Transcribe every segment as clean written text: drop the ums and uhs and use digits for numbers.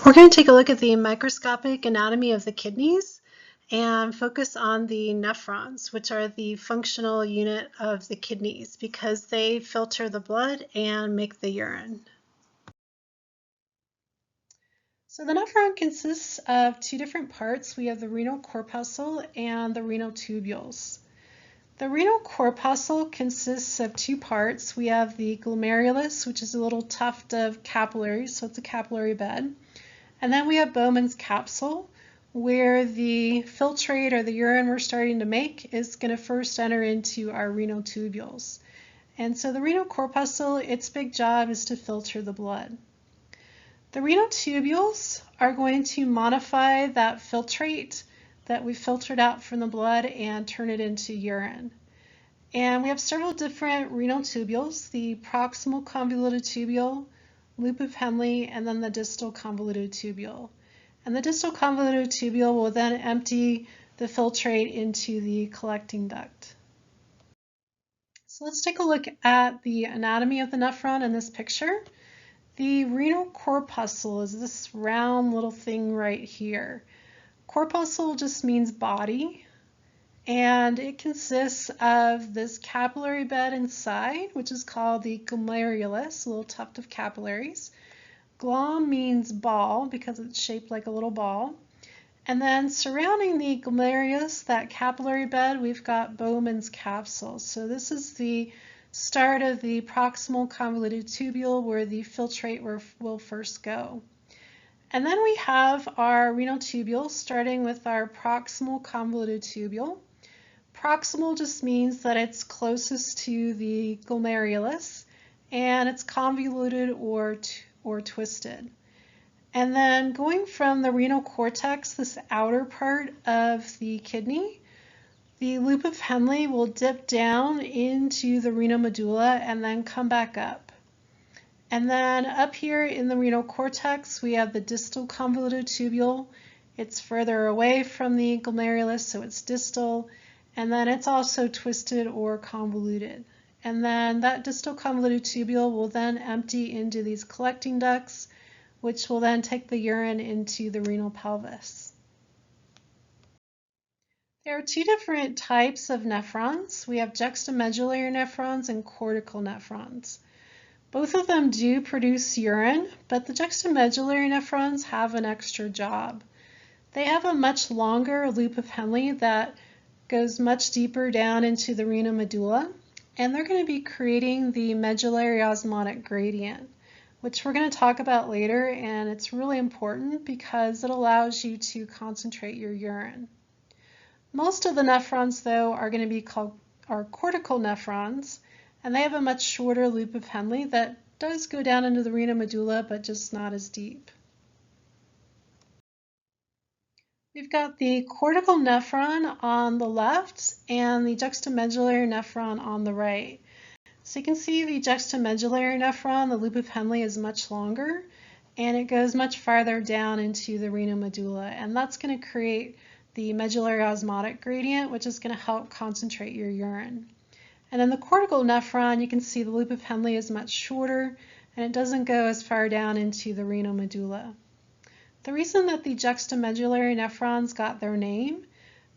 We're going to take a look at the microscopic anatomy of the kidneys and focus on the nephrons, which are the functional unit of the kidneys because they filter the blood and make the urine. So the nephron consists of two different parts. We have the renal corpuscle and the renal tubules. The renal corpuscle consists of two parts. We have the glomerulus, which is a little tuft of capillaries, so it's a capillary bed. And then we have Bowman's capsule, where the filtrate or the urine we're starting to make is going to first enter into our renal tubules. And so the renal corpuscle, its big job is to filter the blood. The renal tubules are going to modify that filtrate that we filtered out from the blood and turn it into urine. And we have several different renal tubules, the proximal convoluted tubule, loop of Henle, and then the distal convoluted tubule. And the distal convoluted tubule will then empty the filtrate into the collecting duct. So let's take a look at the anatomy of the nephron in this picture. The renal corpuscle is this round little thing right here. Corpuscle just means body, and it consists of this capillary bed inside, which is called the glomerulus, a little tuft of capillaries. Glom means ball because it's shaped like a little ball. And then surrounding the glomerulus, that capillary bed, we've got Bowman's capsule. So this is the start of the proximal convoluted tubule where the filtrate will first go. And then we have our renal tubule starting with our proximal convoluted tubule. Proximal just means that it's closest to the glomerulus and it's convoluted or twisted. And then going from the renal cortex, this outer part of the kidney, the loop of Henle will dip down into the renal medulla and then come back up. And then up here in the renal cortex, we have the distal convoluted tubule. It's further away from the glomerulus, so it's distal. And then it's also twisted or convoluted. And then that distal convoluted tubule will then empty into these collecting ducts, which will then take the urine into the renal pelvis. There are two different types of nephrons. We have juxtamedullary nephrons and cortical nephrons. Both of them do produce urine, but the juxtamedullary nephrons have an extra job. They have a much longer loop of Henle that goes much deeper down into the renal medulla, and they're going to be creating the medullary osmotic gradient, which we're going to talk about later, and it's really important because it allows you to concentrate your urine. Most of the nephrons, though, are going to be called cortical nephrons, and they have a much shorter loop of Henle that does go down into the renal medulla, but just not as deep. We've got the cortical nephron on the left and the juxtamedullary nephron on the right. So you can see the juxtamedullary nephron, the loop of Henle is much longer and it goes much farther down into the renal medulla, and that's going to create the medullary osmotic gradient, which is going to help concentrate your urine. And in the cortical nephron, you can see the loop of Henle is much shorter and it doesn't go as far down into the renal medulla. The reason that the juxtamedullary nephrons got their name,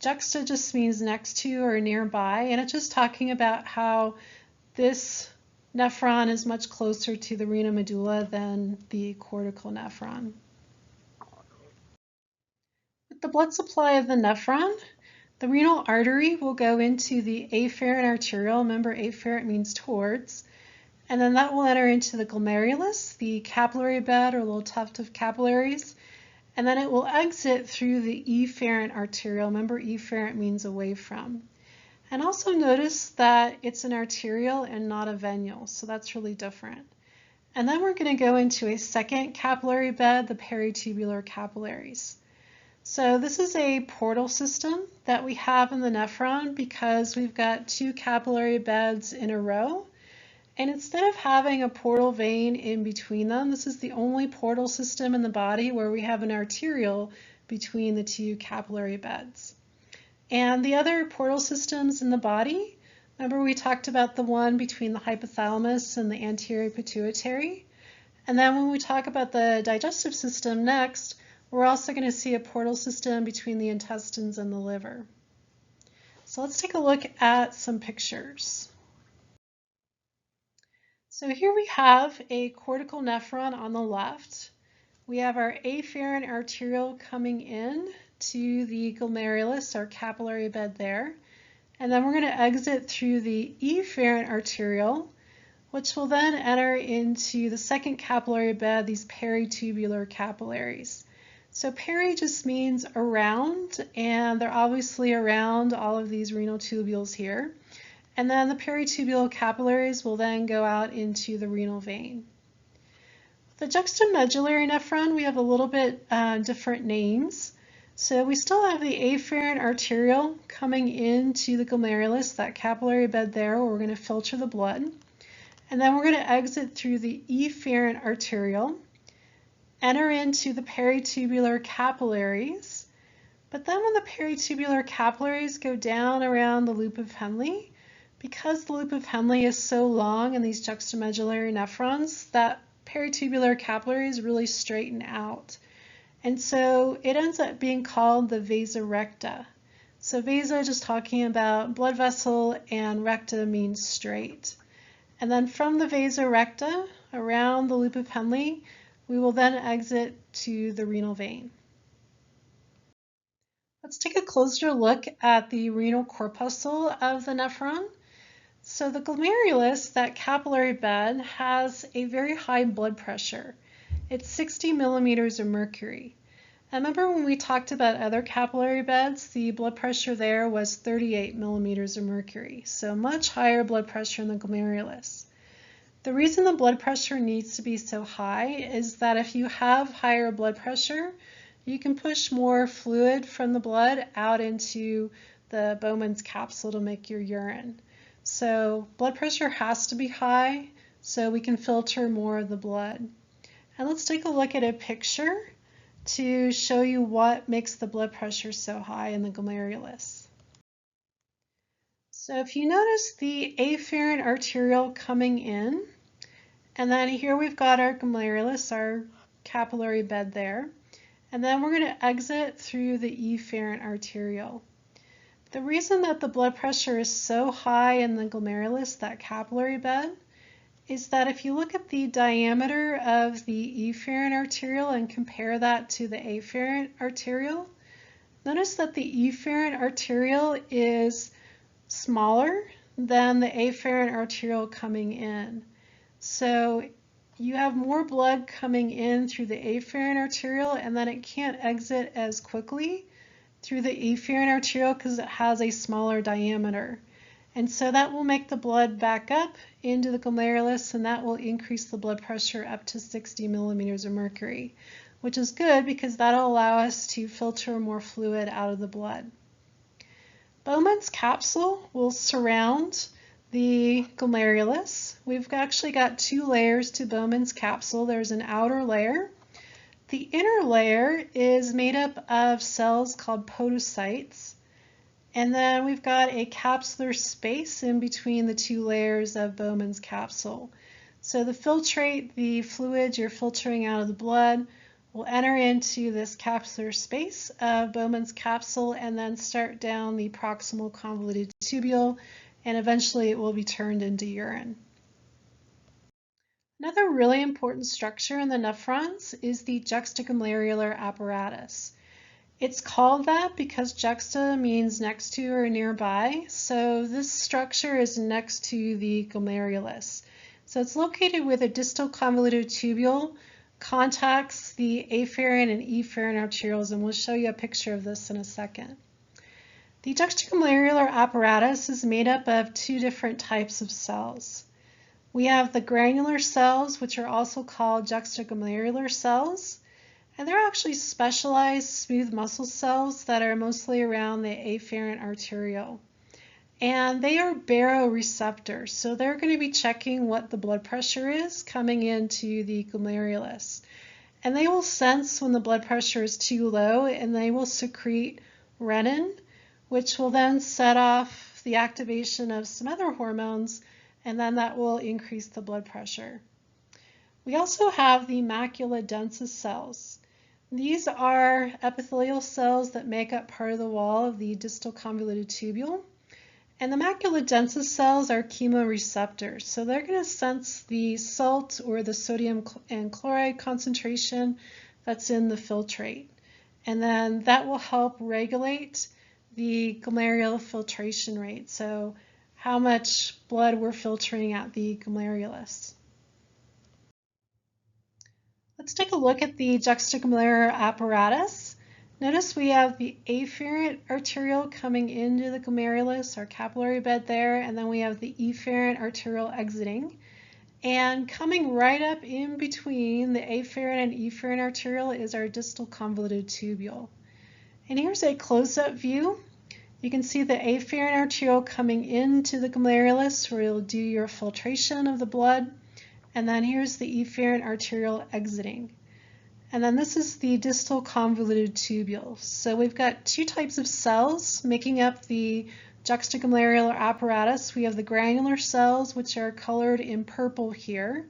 juxta just means next to or nearby, and it's just talking about how this nephron is much closer to the renal medulla than the cortical nephron. With the blood supply of the nephron, the renal artery will go into the afferent arteriole. Remember, afferent means towards. And then that will enter into the glomerulus, the capillary bed or little tuft of capillaries. And then it will exit through the efferent arteriole. Remember, efferent means away from. And also notice that it's an arteriole and not a venule, so that's really different. And then we're going to go into a second capillary bed, the peritubular capillaries. So this is a portal system that we have in the nephron because we've got two capillary beds in a row. And instead of having a portal vein in between them, this is the only portal system in the body where we have an arteriole between the two capillary beds. And the other portal systems in the body, remember we talked about the one between the hypothalamus and the anterior pituitary, And then when we talk about the digestive system next, we're also going to see a portal system between the intestines and the liver. So let's take a look at some pictures. So here we have a cortical nephron on the left. We have our afferent arteriole coming in to the glomerulus, our capillary bed there. And then we're going to exit through the efferent arteriole, which will then enter into the second capillary bed, these peritubular capillaries. So peri just means around, and they're obviously around all of these renal tubules here. And then the peritubular capillaries will then go out into the renal vein. The juxtamedullary nephron, we have a little bit different names. So we still have the afferent arteriole coming into the glomerulus, that capillary bed there where we're going to filter the blood. And then we're going to exit through the efferent arteriole, enter into the peritubular capillaries. But then when the peritubular capillaries go down around the loop of Henle, because the loop of Henle is so long in these juxtamedullary nephrons, that peritubular capillaries really straighten out. And so it ends up being called the vasa recta. So vasa just talking about blood vessel, and recta means straight. And then from the vasa recta, around the loop of Henle, we will then exit to the renal vein. Let's take a closer look at the renal corpuscle of the nephron. So the glomerulus, that capillary bed, has a very high blood pressure. It's 60 millimeters of mercury. And remember when we talked about other capillary beds, the blood pressure there was 38 millimeters of mercury, so much higher blood pressure in the glomerulus. The reason the blood pressure needs to be so high is that if you have higher blood pressure, you can push more fluid from the blood out into the Bowman's capsule to make your urine. So blood pressure has to be high so we can filter more of the blood. And let's take a look at a picture to show you what makes the blood pressure so high in the glomerulus. So if you notice the afferent arteriole coming in, and then here we've got our glomerulus, our capillary bed there, and then we're going to exit through the efferent arteriole. The reason that the blood pressure is so high in the glomerulus, that capillary bed, is that if you look at the diameter of the efferent arteriole and compare that to the afferent arteriole, notice that the efferent arteriole is smaller than the afferent arteriole coming in. So you have more blood coming in through the afferent arteriole, and then it can't exit as quickly through the efferent arteriole because it has a smaller diameter. And so that will make the blood back up into the glomerulus, and that will increase the blood pressure up to 60 millimeters of mercury, which is good because that'll allow us to filter more fluid out of the blood. Bowman's capsule will surround the glomerulus. We've actually got two layers to Bowman's capsule. There's an outer layer. The inner layer is made up of cells called podocytes. And then we've got a capsular space in between the two layers of Bowman's capsule. So the filtrate, the fluids you're filtering out of the blood, will enter into this capsular space of Bowman's capsule and then start down the proximal convoluted tubule, and eventually it will be turned into urine. Another really important structure in the nephrons is the juxtaglomerular apparatus. It's called that because juxta means next to or nearby, so this structure is next to the glomerulus. So it's located where the distal convoluted tubule contacts the afferent and efferent arterioles, and we'll show you a picture of this in a second. The juxtaglomerular apparatus is made up of two different types of cells. We have the granular cells, which are also called juxtaglomerular cells. And they're actually specialized smooth muscle cells that are mostly around the afferent arteriole. And they are baroreceptors, so they're going to be checking what the blood pressure is coming into the glomerulus. And they will sense when the blood pressure is too low, and they will secrete renin, which will then set off the activation of some other hormones, and then that will increase the blood pressure. We also have the macula densa cells. These are epithelial cells that make up part of the wall of the distal convoluted tubule. And the macula densa cells are chemoreceptors, so they're going to sense the salt or the sodium and chloride concentration that's in the filtrate. And then that will help regulate the glomerular filtration rate, so how much blood we're filtering at the glomerulus. Let's take a look at the juxtaglomerular apparatus. Notice we have the afferent arteriole coming into the glomerulus, our capillary bed there, and then we have the efferent arteriole exiting. And coming right up in between the afferent and efferent arteriole is our distal convoluted tubule. And here's a close-up view. You can see the afferent arteriole coming into the glomerulus where you'll do your filtration of the blood. And then here's the efferent arteriole exiting. And then this is the distal convoluted tubule. So we've got two types of cells making up the juxtaglomerular apparatus. We have the granular cells, which are colored in purple here.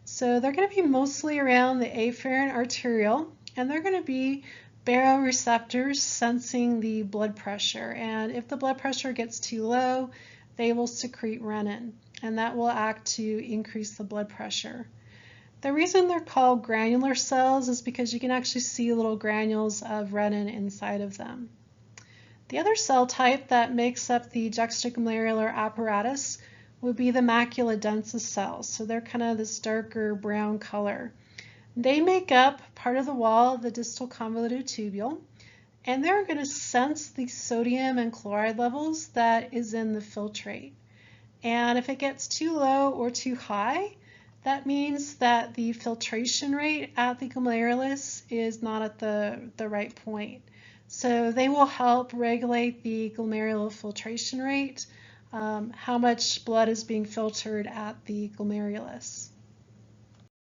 So they're going to be mostly around the afferent arteriole, and they're going to be baroreceptors sensing the blood pressure. And if the blood pressure gets too low, they will secrete renin, and that will act to increase the blood pressure. The reason they're called granular cells is because you can actually see little granules of renin inside of them. The other cell type that makes up the juxtaglomerular apparatus would be the macula densa cells. So they're kind of this darker brown color. They make up part of the wall of the distal convoluted tubule, and they're going to sense the sodium and chloride levels that is in the filtrate. And if it gets too low or too high, that means that the filtration rate at the glomerulus is not at the right point. So they will help regulate the glomerular filtration rate, how much blood is being filtered at the glomerulus.